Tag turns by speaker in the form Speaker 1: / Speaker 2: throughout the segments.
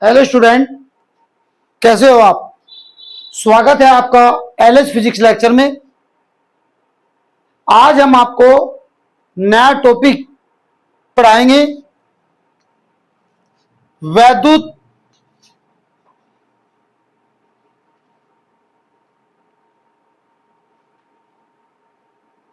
Speaker 1: Hello student, कैसे हो आप। स्वागत है आपका एलएच फिजिक्स लेक्चर में। आज हम आपको नया टॉपिक पढ़ाएंगे, वैद्युत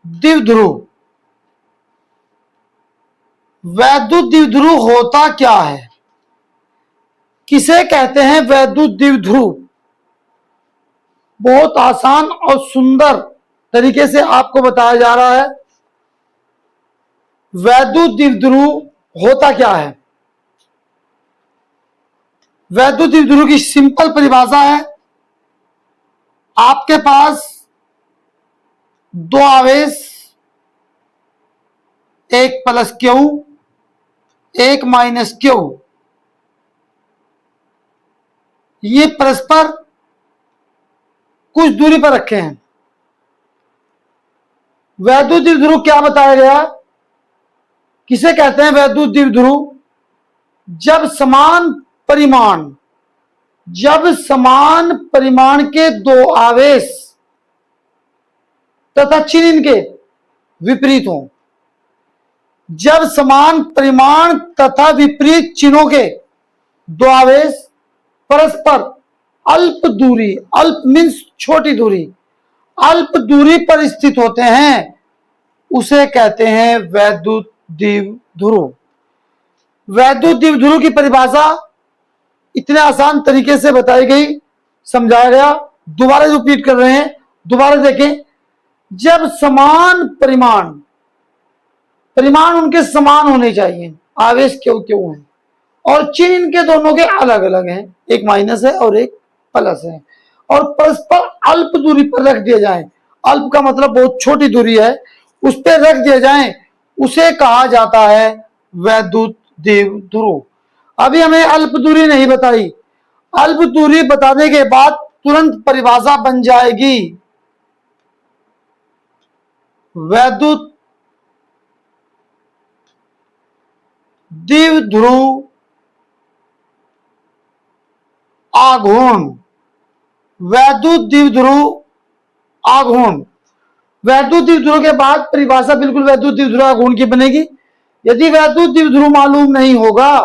Speaker 1: द्विध्रुव। वैद्युत द्विध्रुव होता क्या है, किसे कहते हैं वैद्युत द्विध्रुव। बहुत आसान और सुंदर तरीके से आपको बताया जा रहा है। वैद्युत द्विध्रुव होता क्या है। वैद्युत द्विध्रुव की सिंपल परिभाषा है, आपके पास दो आवेश, एक प्लस क्यू एक माइनस क्यू, ये परस्पर कुछ दूरी पर रखे हैं। वैद्युत द्विध्रुव क्या बताया गया, किसे कहते हैं वैद्युत द्विध्रुव। जब समान परिमाण के दो आवेश तथा चिन्ह इनके विपरीत हों। जब समान परिमाण तथा विपरीत चिन्हों के दो आवेश परस्पर अल्प दूरी, अल्प मीन्स छोटी दूरी, अल्प दूरी पर स्थित होते हैं, उसे कहते हैं वैद्युत द्विध्रुव। वैद्युत द्विध्रुव की परिभाषा इतने आसान तरीके से बताई गई, समझाया गया। दोबारा रिपीट कर रहे हैं, दोबारा देखें। जब समान परिमाण उनके समान होने चाहिए, आवेश क्यों हैं, और चिन्ह इनके दोनों के अलग अलग हैं, एक माइनस है और एक प्लस है, और परस्पर अल्प दूरी पर रख दिए जाए। अल्प का मतलब बहुत छोटी दूरी है, उस पर रख दिए जाए, उसे कहा जाता है वैद्युत द्विध्रुव। अभी हमें अल्प दूरी नहीं बताई, अल्प दूरी बताने के बाद तुरंत परिभाषा बन जाएगी। वैद्युत द्विध्रुव आघूर्ण। वैद्युत द्विध्रुव आघूर्ण। वैद्युत द्विध्रुव के बाद परिभाषा बिल्कुल वैद्युत द्विध्रुव आघूर्ण की बनेगी। यदि वैद्युत द्विध्रुव मालूम नहीं होगा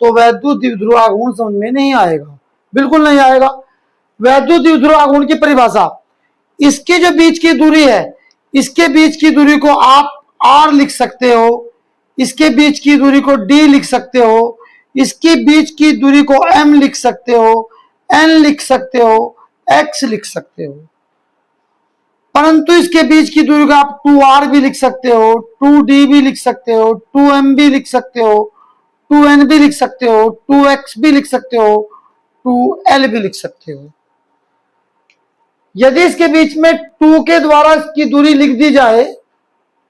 Speaker 1: तो वैद्युत द्विध्रुव आघूर्ण समझ में नहीं आएगा, बिल्कुल नहीं आएगा। वैद्युत द्विध्रुव आघूर्ण की परिभाषा, इसके जो बीच की दूरी है, इसके बीच की दूरी को आप R लिख सकते हो, इसके बीच की दूरी को D लिख सकते हो, इसके बीच की दूरी को M लिख सकते हो, N लिख सकते हो, X लिख सकते हो। परंतु इसके बीच की दूरी को आप 2R भी लिख सकते हो, 2D भी लिख सकते हो, 2M भी लिख सकते हो, 2N भी लिख सकते हो, 2X भी लिख सकते हो, 2L भी लिख सकते हो। यदि इसके बीच में 2 के द्वारा इसकी दूरी लिख दी जाए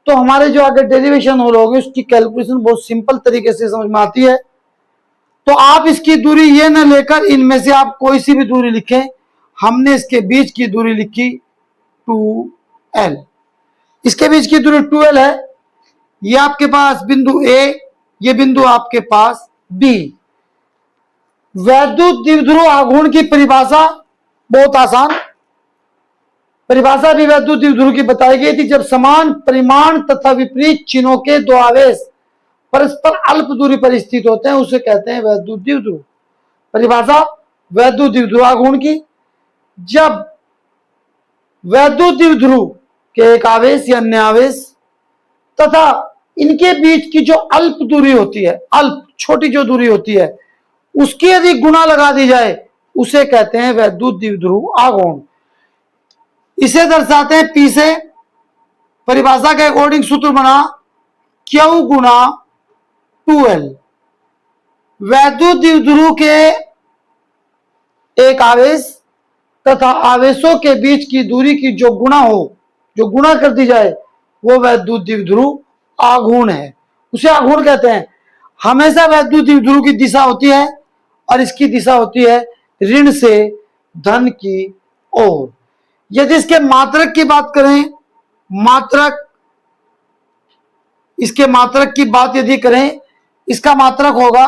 Speaker 1: तो हमारे जो आगे डेरिवेशन हो रही है उसकी कैलकुलेशन बहुत सिंपल तरीके से समझ में आती है। तो आप इसकी दूरी ये न लेकर इनमें से आप कोई सी भी दूरी लिखें, हमने इसके बीच की दूरी लिखी 2L। इसके बीच की दूरी 2L है, ये आपके पास बिंदु A, ये बिंदु आपके पास B। वैद्युत द्विध्रुव आघूर्ण की परिभाषा बहुत आसान, परिभाषा भी वैद्युत द्विध्रुव की बताई गई थी। जब समान परिमाण तथा विपरीत चिन्हों के दो आवेश परस्पर अल्प दूरी पर स्थित होते हैं, उसे कहते हैं वैद्युत द्विध्रुव। परिभाषा वैद्युत द्विध्रुव आघूर्ण की, जब वैद्युत द्विध्रुव के एक आवेश या अन्य आवेश तथा इनके बीच की जो अल्प दूरी होती है, अल्प छोटी जो दूरी होती है, उसकी यदि गुणा लगा दी जाए, उसे कहते हैं वैद्युत द्विध्रुव आघूर्ण। इसे दर्शाते हैं P से। परिभाषा के अकॉर्डिंग सूत्र बना Q गुणा 2L। वैद्युत द्विध्रुव के एक आवेश तथा आवेशों के बीच की दूरी की जो गुणा हो, जो गुणा कर दी जाए, वो वैद्युत द्विध्रुव आघूर्ण है, उसे आघूर्ण कहते हैं। हमेशा वैद्युत द्विध्रुव की दिशा होती है और इसकी दिशा होती है ऋण से धन की ओर। यदि इसके मात्रक की बात करें, इसके मात्रक की बात यदि करें, इसका मात्रक होगा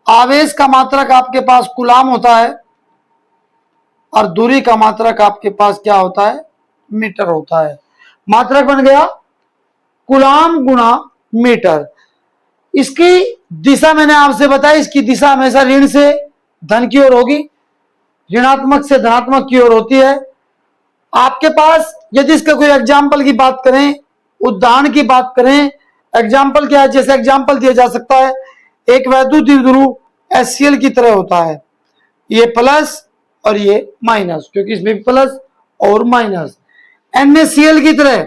Speaker 1: आवेश का मात्रक आपके पास कूलाम होता है और दूरी का मात्रक आपके पास क्या होता है, मीटर होता है। मात्रक बन गया कूलाम गुणा मीटर। इसकी दिशा मैंने आपसे बताया, इसकी दिशा हमेशा ऋण से धन की ओर होगी, ऋणात्मक से धनात्मक की ओर होती है। आपके पास यदि इसका कोई एग्जाम्पल की बात करें, उदाहरण की बात करें, एग्जाम्पल क्या है, जैसे एग्जाम्पल दिया जा सकता है, एक वैद्युत द्विध्रुव HCl की तरह होता है, ये प्लस और ये माइनस, क्योंकि इसमें भी प्लस और माइनस। NaCl की तरह,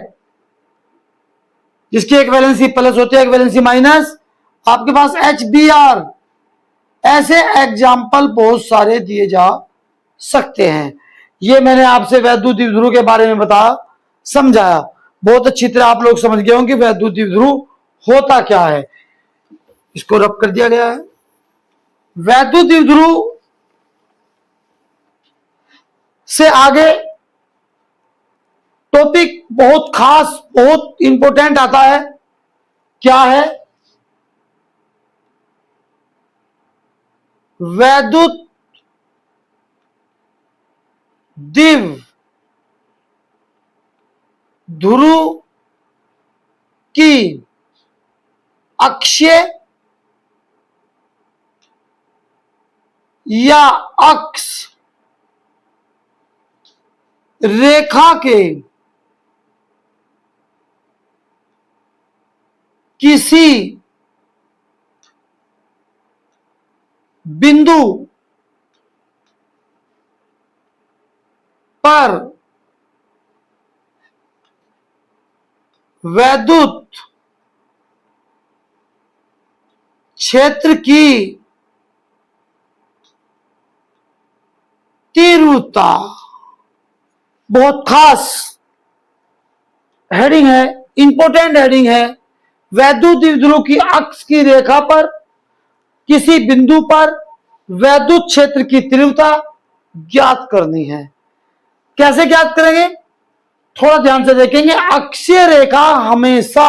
Speaker 1: जिसकी एक वैलेंसी प्लस होती है, एक वैलेंसी माइनस। आपके पास HBr, ऐसे एग्जाम्पल बहुत सारे दिए जा सकते हैं। ये मैंने आपसे वैद्युत द्विध्रुव के बारे में बताया, समझाया। बहुत अच्छी तरह आप लोग समझ गए होंगे वैद्युत द्विध्रुव होता क्या है। इसको रब कर दिया गया है। वैद्युत द्विध्रुव से आगे टॉपिक बहुत खास, बहुत इंपॉर्टेंट आता है। क्या है? वैद्युत द्विध्रुव की अक्षीय या अक्ष रेखा के किसी बिंदु पर वैद्युत क्षेत्र की तीव्रता, बहुत खास हेडिंग है, इंपॉर्टेंट हेडिंग है। वैद्युत द्विध्रुव की अक्ष की रेखा पर किसी बिंदु पर वैद्युत क्षेत्र की तीव्रता ज्ञात करनी है। कैसे ज्ञात करेंगे, थोड़ा ध्यान से देखेंगे। अक्षीय रेखा हमेशा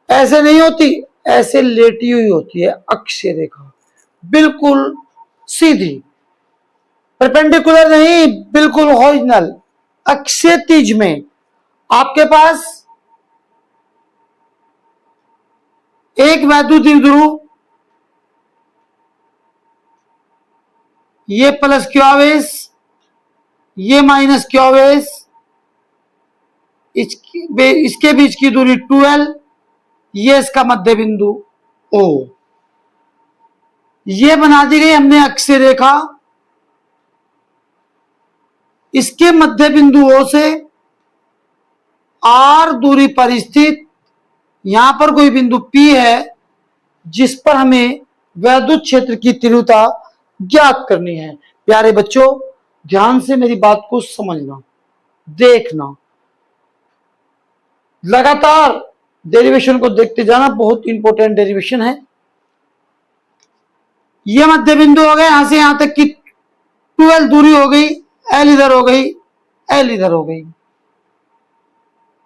Speaker 1: ऐसे नहीं होती, ऐसे लेटी हुई होती है। अक्षीय रेखा बिल्कुल सीधी, परपेंडिकुलर नहीं, बिल्कुल हॉरिजॉन्टल। अक्षैतिज में आपके पास एक वैद्युत द्विध्रुव, ये प्लस क्यू आवेश, ये माइनस क्यू आवेश, इसके बीच की दूरी 2L, ये इसका मध्य बिंदु O। ये बना दी गई हमने अक्षीय रेखा। इसके मध्य बिंदु O से R दूरी पर स्थित यहां पर कोई बिंदु P है, जिस पर हमें वैद्युत क्षेत्र की तीव्रता ज्ञात करनी है। प्यारे बच्चों, ध्यान से मेरी बात को समझना, देखना, लगातार डेरिवेशन को देखते जाना, बहुत इंपॉर्टेंट डेरिवेशन है। यह मध्य बिंदु हो गए, यहां से यहां तक की 12 दूरी हो गई, L इधर हो गई, L इधर हो गई।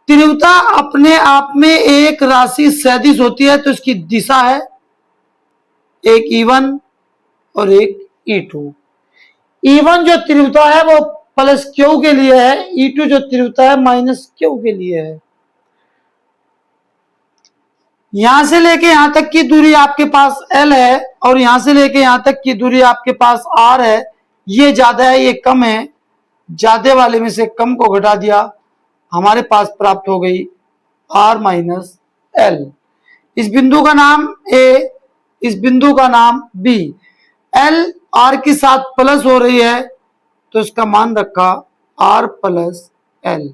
Speaker 1: तीव्रता अपने आप में एक राशि सदिश होती है, तो इसकी दिशा है एक E1 और एक E2। E1 जो तीव्रता है वो प्लस क्यू के लिए है, E2 जो तीव्रता है माइनस क्यू के लिए है। यहां से लेके यहां तक की दूरी आपके पास L है और यहां से लेके यहां तक की दूरी आपके पास R है। ये ज्यादा है, ये कम है, ज्यादा वाले में से कम को घटा दिया, हमारे पास प्राप्त हो गई R माइनस L। इस बिंदु का नाम A, इस बिंदु का नाम B। L R के साथ प्लस हो रही है, तो इसका मान रखा R प्लस L।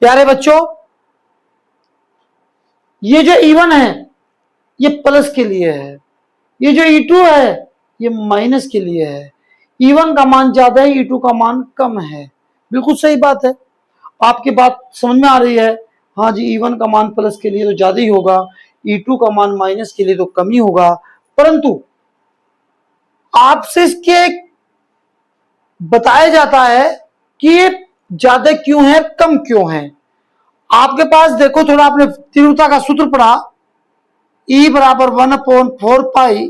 Speaker 1: प्यारे बच्चों, ये जो E1 है ये प्लस के लिए है, ये जो E2 है ये माइनस के लिए है। E1 का मान ज्यादा है, E2 का मान कम है। बिल्कुल सही बात है, आपकी बात समझ में आ रही है। हाँ जी, E1 का मान प्लस के लिए तो ज्यादा ही होगा, E2 का मान माइनस के लिए तो कम ही होगा। परंतु आपसे इसके बताया जाता है कि ये ज्यादा क्यों है, कम क्यों है। आपके पास देखो, थोड़ा आपने तीव्रता का सूत्र पढ़ा, ई बराबर 1/4 pi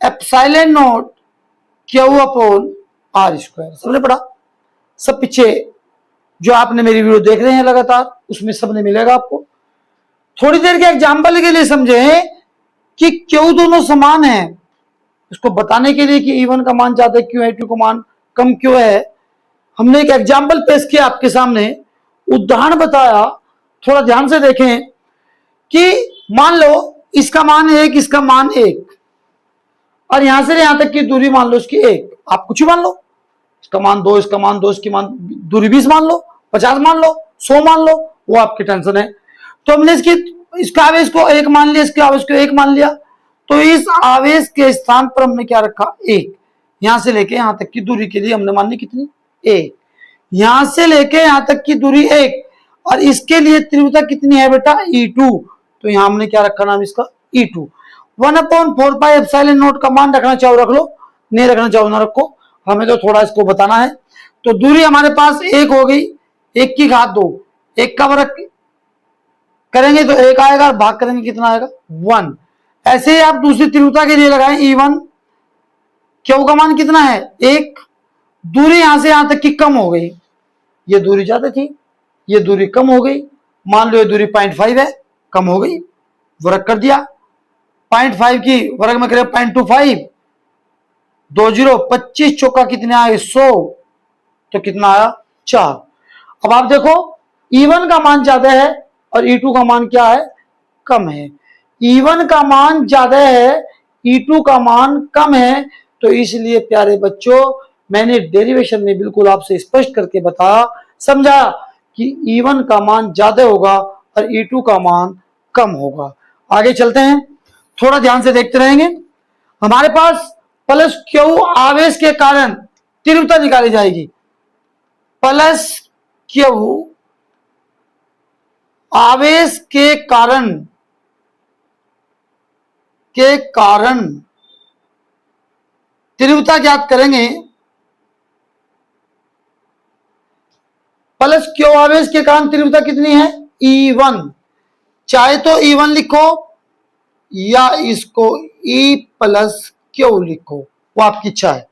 Speaker 1: epsilon naught q upon r square. सबने पढ़ा? सब पीछे जो आपने मेरी वीडियो देख रहे हैं लगातार उसमें सबने मिलेगा आपको। थोड़ी देर के एग्जाम्पल के लिए समझे कि क्यों दोनों समान है, इसको बताने के लिए कि E1 का मान ज्यादा क्यों है, E2 का मान कम क्यों है, हमने एक एग्जाम्पल पेश किया आपके सामने, उदाहरण बताया। थोड़ा ध्यान से देखें कि मान लो इसका मान 1, इसका मान 1 और यहां से यहां तक की दूरी मान लो इसकी 1, आप कुछ ही मान लो, इसका मान 2, इसका मान 2, इसकी मान दूरी 20 मान लो, 50 मान लो, 100 मान लो, वो आपकी टेंशन है। तो हमने इसका आवेश को 1 मान लिया, इसके आवेश को 1 मान लिया, तो इस आवेश के स्थान पर हमने क्या रखा? 1। यहां से लेके यहां तक की दूरी के लिए हमने मान ली कितनी? 1। यहां से लेके यहां तक की दूरी 1 और इसके लिए तीव्रता कितनी है बेटा? E2। तो यहां हमने क्या रखा नाम इसका? E2। 1/4 पाई एप्सिलॉन नॉट का मान रखना चाहो रख लो, नहीं रखना चाहो ना रखो, हमें तो थोड़ा इसको बताना है। तो दूरी हमारे पास 1 हो गई, 1 की घात 2, 1 का वर्ग करेंगे तो 1 आएगा और भाग करेंगे कितना आएगा? 1। ऐसे ही आप दूसरी तीव्रता के लिए लगाएं E1, क्यू का मान कितना है? 1। दूरी यहां से यहां तक की कम हो गई, ये दूरी ज्यादा थी, ये दूरी कम हो गई, मान लो ये दूरी 0.5 है, कम हो गई, वर्ग कर दिया, 0.5 की वर्ग में करें 0.25, 25 चौका कितने आए? 100, तो कितना आया? 4। अब आप देखो E1 का मान ज्यादा है और E2 का मान क्या है? कम है। E1 का मान ज्यादा है, E2 का मान कम है, तो इसलिए प्यारे बच्चों मैंने डेरिवेशन में बिल्कुल आपसे स्पष्ट करके बताया, समझा कि E1 का मान ज्यादा होगा और E2 का मान कम होगा। आगे चलते हैं, थोड़ा ध्यान से देखते रहेंगे। हमारे पास प्लस क्यू आवेश के कारण तीव्रता निकाली जाएगी। प्लस क्यू आवेश के कारण तीव्रता ज्ञात करेंगे। प्लस क्यू आवेश के कारण तीव्रता कितनी है? E1। चाहे तो E1 लिखो या इसको E प्लस क्यू लिखो, वो आपकी इच्छा है।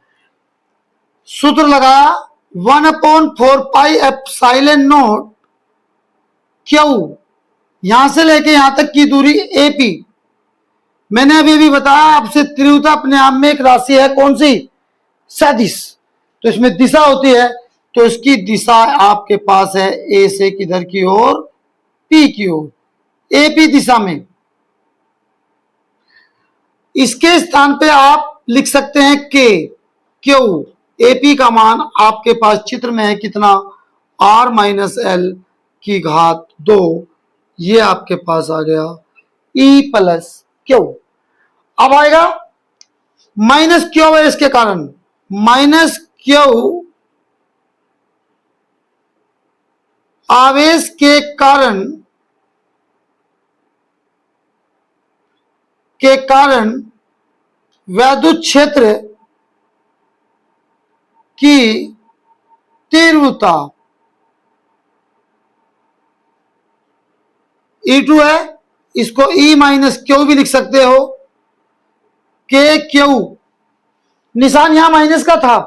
Speaker 1: सूत्र लगाया 1/4 पाई एप्सिलॉन नॉट क्यू, यहां से लेके यहां तक की दूरी AP। मैंने अभी बताया आपसे तीव्रता अपने आप में एक राशि है, कौन सी? सदिश। तो इसमें दिशा होती है, तो इसकी दिशा आपके पास है A से किधर की ओर? P की ओर, AP दिशा में। इसके स्थान पे आप लिख सकते हैं K, Q। AP का मान आपके पास चित्र में है कितना? R-L की घात 2, ये आपके पास आ गया E प्लस क्यू। अब आएगा माइनस क्यू है, इसके कारण माइनस क्यू आवेश के कारण वैद्युत क्षेत्र की तीव्रता E2 है, इसको E माइनस क्यू भी लिख सकते हो। के क्यू, निशान यहां माइनस का था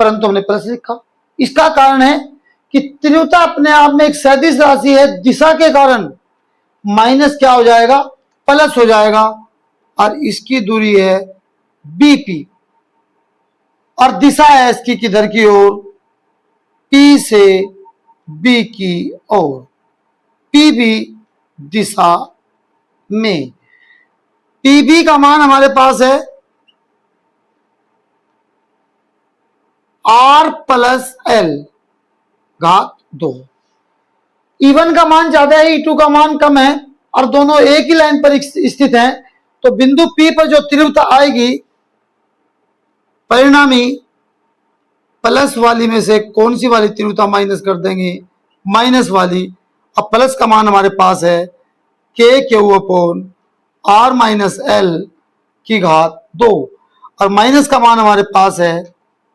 Speaker 1: परंतु हमने प्लस लिखा। इसका कारण है कि तीव्रता अपने आप में एक सदिश राशि है, दिशा के कारण माइनस क्या हो जाएगा? प्लस हो जाएगा, और इसकी दूरी है BP और दिशा है इसकी किधर की ओर? P से B की ओर, PB दिशा में। PB का मान हमारे पास है R प्लस L घात 2। E1 का मान ज्यादा है, E2 का मान कम है और दोनों एक ही लाइन पर स्थित हैं, तो बिंदु P पर जो तीव्रता आएगी परिणामी प्लस वाली में से कौन सी वाली तीव्रता माइनस कर देंगे? माइनस वाली। अब प्लस का मान हमारे पास है K क्यू अपॉन R-L की घात 2 और माइनस का मान हमारे पास है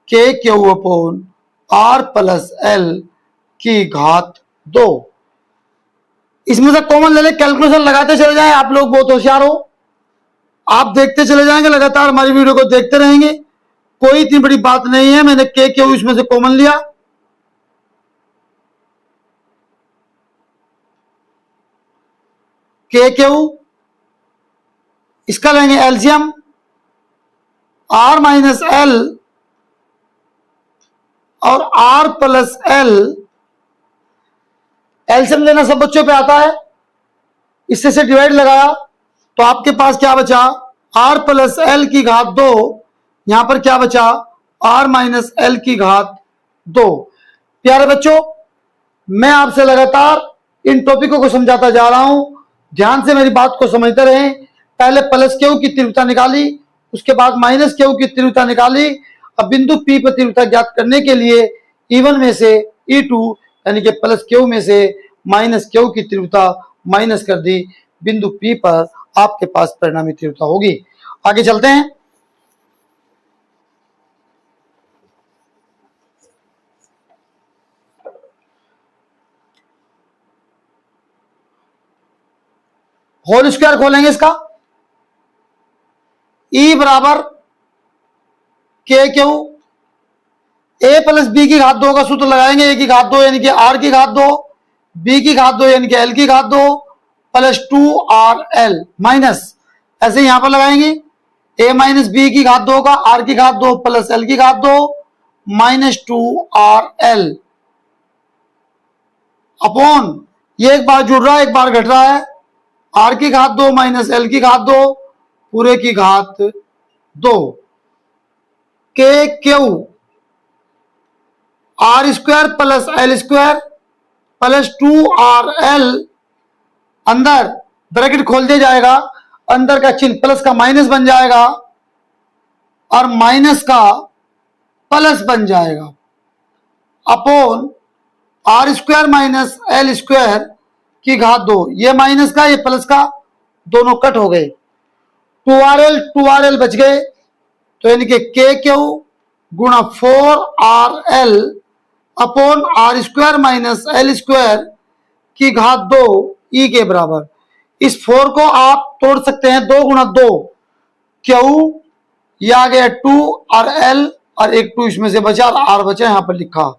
Speaker 1: K Q upon R plus L की घात 2। इसमें से कॉमन ले ले, कैलकुलेशन लगाते चले जाएं। आप लोग बहुत होशियार हो, आप देखते चले जाएंगे, लगातार हमारी वीडियो को देखते रहेंगे। कोई इतनी बड़ी बात नहीं है। मैंने के क्यू इसमें से कॉमन लिया, के क्यू, इसका लेंगे एलसीएम, आर माइनस एल और आर प्लस एल। एलसीएम लेना सब बच्चों पे आता है। इससे से डिवाइड लगाया तो आपके पास क्या बचा, आर प्लस एल की घात 2। यहां पर क्या बचा, आर माइनस एल की घात 2। प्यारे बच्चों, मैं आपसे लगातार इन टॉपिकों को समझाता जा रहा हूं, ध्यान से मेरी बात को समझते रहें। पहले प्लस क्यू की तीव्रता निकाली, उसके बाद माइनस क्यू की तीव्रता निकाली। अब बिंदु पी पर तीव्रता ज्ञात करने के लिए E1 में से E2 यानी कि प्लस क्यू में से माइनस क्यू की तीव्रता माइनस कर दी। बिंदु पी पर आपके पास परिणामी तीव्रता होगी। आगे चलते हैं। होल स्क्वायर खोलेंगे इसका, E बराबर के क्यू, ए प्लस बी की घात 2 का सूत्र लगाएंगे। ए की घात 2 यानी कि आर की घात 2, बी की घात 2 यानी कि एल की घात 2 प्लस 2RL माइनस, ऐसे यहां पर लगाएंगे ए माइनस बी की घात 2 का आर की घात 2 प्लस एल की घात 2 माइनस 2RL अपॉन, ये एक बार जुड़ रहा है एक बार घट रहा है, आर की घात 2 माइनस एल की घात 2 पूरे की घात 2 के Q R square plus L square plus 2RL, अंदर ब्रैकेट खोल दिया जाएगा, अंदर का चिन्ह प्लस का माइनस बन जाएगा और माइनस का प्लस बन जाएगा, upon r square minus l square की घात 2। ये माइनस का ये प्लस का दोनों कट हो गए, 2RL बच गए। तो यानी कि के क्यू गुणा 4RL upon r square minus l square की घात 2 ई के बराबर। इस 4 को आप तोड़ सकते हैं, 2 गुणा 2 क्यू, ये आ गया 2 और एल और एक 2 इसमें से बचा और आर बचा, यहां पर लिखा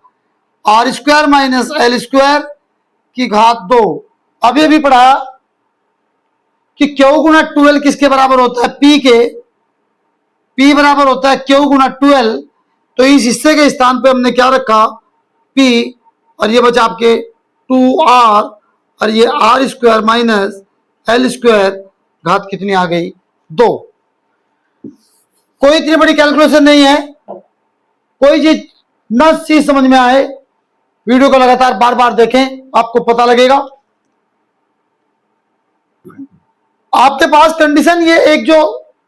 Speaker 1: r square minus l square की घात 2। अभी अभी पढ़ाया कि क्यू गुणा 2L किसके बराबर होता है, पी के, पी बराबर होता है क्यू गुणा 2L। तो इस हिस्से के स्थान पे हमने क्या रखा, P, और ये बचा आपके 2R और ये r square minus l square, घात कितनी आ गई, 2। कोई इतनी बड़ी कैलकुलेशन नहीं है। कोई चीज न चीज समझ में आए, वीडियो को लगातार बार बार देखें, आपको पता लगेगा। आपके पास कंडीशन ये एक जो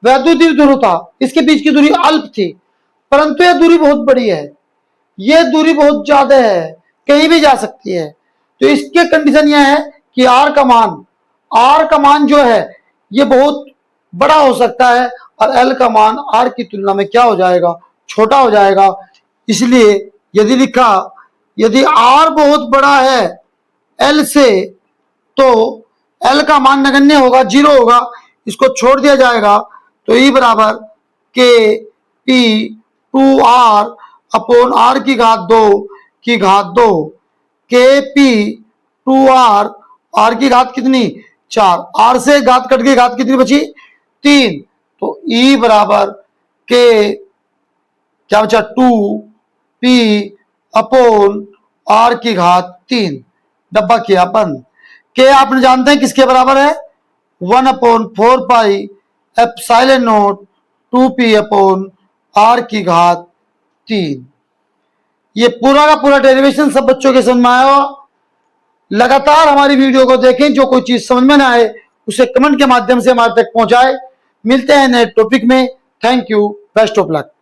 Speaker 1: वैद्युतीय ध्रुव था, इसके बीच की दूरी अल्प थी, परंतु यह दूरी बहुत बड़ी है, यह दूरी बहुत ज्यादा है, कहीं भी जा सकती है। तो इसके कंडीशन यह है कि आर का मान जो है ये बहुत बड़ा हो सकता है और एल का मान आर की तुलना में क्या हो जाएगा, छोटा हो जाएगा। इसलिए यदि लिखा, यदि आर बहुत बड़ा है एल से तो एल का मान नगण्य होगा, 0 होगा, इसको छोड़ दिया जाएगा। तो ई बराबर के पी 2R अपॉन आर की घात 2 की घात 2, के पी 2R, आर की घात कितनी, 4, आर से घात कट गई, घात कितनी बची, 3। तो ई बराबर के क्या बचा, 2P अपॉन आर की घात 3, डब्बा किया बंद। के आपने जानते हैं किसके बराबर है, 1/4 pi epsilon naught 2P upon r की घात 3। ये पूरा का पूरा डेरिवेशन सब बच्चों के समझ में आया हो। लगातार हमारी वीडियो को देखें, जो कोई चीज समझ में ना आए उसे कमेंट के माध्यम से हमारे तक पहुंचाए। मिलते हैं नए टॉपिक में। Thank you, best of luck.